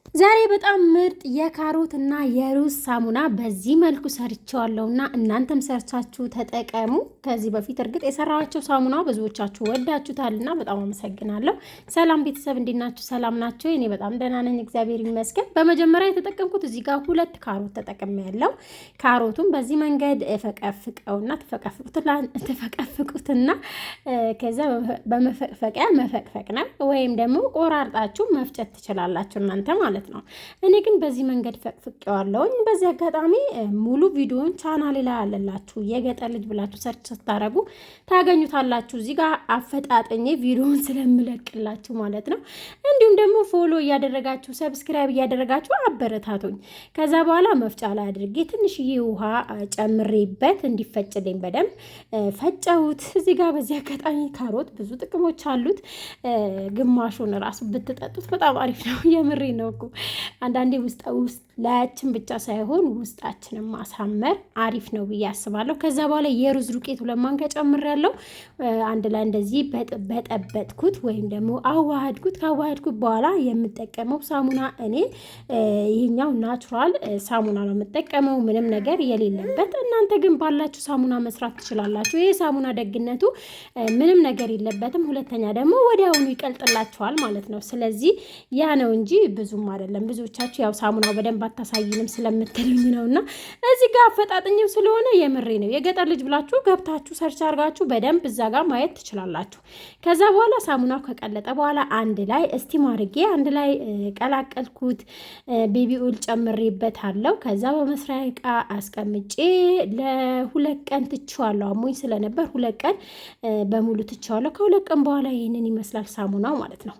ዛሬ በጣም ምርጥ የካሮት እና የሩዝ ሳሙና በዚህ መልኩ ሰርቼዋለሁና እናንተም ሰርቻችሁ ተጠቀሙ። ከዚህ በፊት እርግጥ የሰራኋቸው ሳሙና ብዙዎቻችሁ ወዳችሁታልና በጣም አመሰግናለሁ። ሰላም ቤተሰብ እንዴት ናችሁ? ሰላም ናችሁ? እኔ በጣም ደህና ነኝ፣ እግዚአብሔር ይመስገን። በመጀመሪያ የተጠቀምኩት እዚህ ጋር 2 ካሮት ተጠቅሜያለሁ። ካሮቱን በዚህ መንገድ ፈቀፍቀውና ተፈቀፍቁትና ከዛ በመፈቅፈቂያ መፈቅፈቅ ነው፣ ወይም ደግሞ ቆራርጣችሁ መፍጨት ትችላላችሁ እናንተ ማለት ነው። እኔ ግን በዚህ መንገድ ፈቅፍቄዋለሁኝ። በዚህ አጋጣሚ ሙሉ ቪዲዮን ቻናሌ ላይ አለላችሁ፣ የገጠር ልጅ ብላችሁ ሰርች ስታረጉ ታገኙታላችሁ። እዚህ ጋር አፈጣጠኜ ቪዲዮን ስለምለቅላችሁ ማለት ነው። እንዲሁም ደግሞ ፎሎ እያደረጋችሁ ሰብስክራይብ እያደረጋችሁ አበረታቱኝ። ከዛ በኋላ መፍጫ ላይ አድርጌ ትንሽዬ ውሃ ጨምሬበት እንዲፈጭልኝ በደንብ ፈጨሁት። እዚህ ጋር በዚህ አጋጣሚ ካሮት ብዙ ጥቅሞች አሉት። ግማሹን ራሱ ብትጠጡት በጣም አሪፍ ነው። የምሬ ነው እኮ አንዳንዴ ውስጥ ላያችን ብቻ ሳይሆን ውስጣችንን ማሳመር አሪፍ ነው ብዬ አስባለሁ። ከዛ በኋላ የሩዝ ዱቄት 2 ማንኪያ ጨምሬያለሁ። አንድ ላይ እንደዚህ በጠበጥኩት ወይም ደግሞ አዋሃድኩት። ካዋሃድኩት በኋላ የምጠቀመው ሳሙና እኔ ይሄኛው ናቹራል ሳሙና ነው የምጠቀመው፣ ምንም ነገር የሌለበት። እናንተ ግን ባላችሁ ሳሙና መስራት ትችላላችሁ። ይሄ ሳሙና ደግነቱ ምንም ነገር የለበትም። ሁለተኛ ደግሞ ወዲያውኑ ይቀልጥላችኋል ማለት ነው። ስለዚህ ያ ነው እንጂ ብዙም አይደለም። ብዙዎቻችሁ ያው ሳሙናው በደንብ አታሳይንም ስለምትሉኝ ነውና እዚህ ጋር አፈጣጥኝም ስለሆነ የምሬ ነው። የገጠር ልጅ ብላችሁ ገብታችሁ ሰርች አድርጋችሁ በደንብ እዛ ጋር ማየት ትችላላችሁ። ከዛ በኋላ ሳሙናው ከቀለጠ በኋላ አንድ ላይ እስቲም አድርጌ አንድ ላይ ቀላቀልኩት። ቤቢ ኦይል ጨምሬበታለሁ። ከዛ በመስሪያ ዕቃ አስቀምጬ ለ2 ቀን ትቼዋለሁ። አሞኝ ስለነበር 2 ቀን በሙሉ ትቼዋለሁ። ከ2 ቀን በኋላ ይሄንን ይመስላል ሳሙናው ማለት ነው።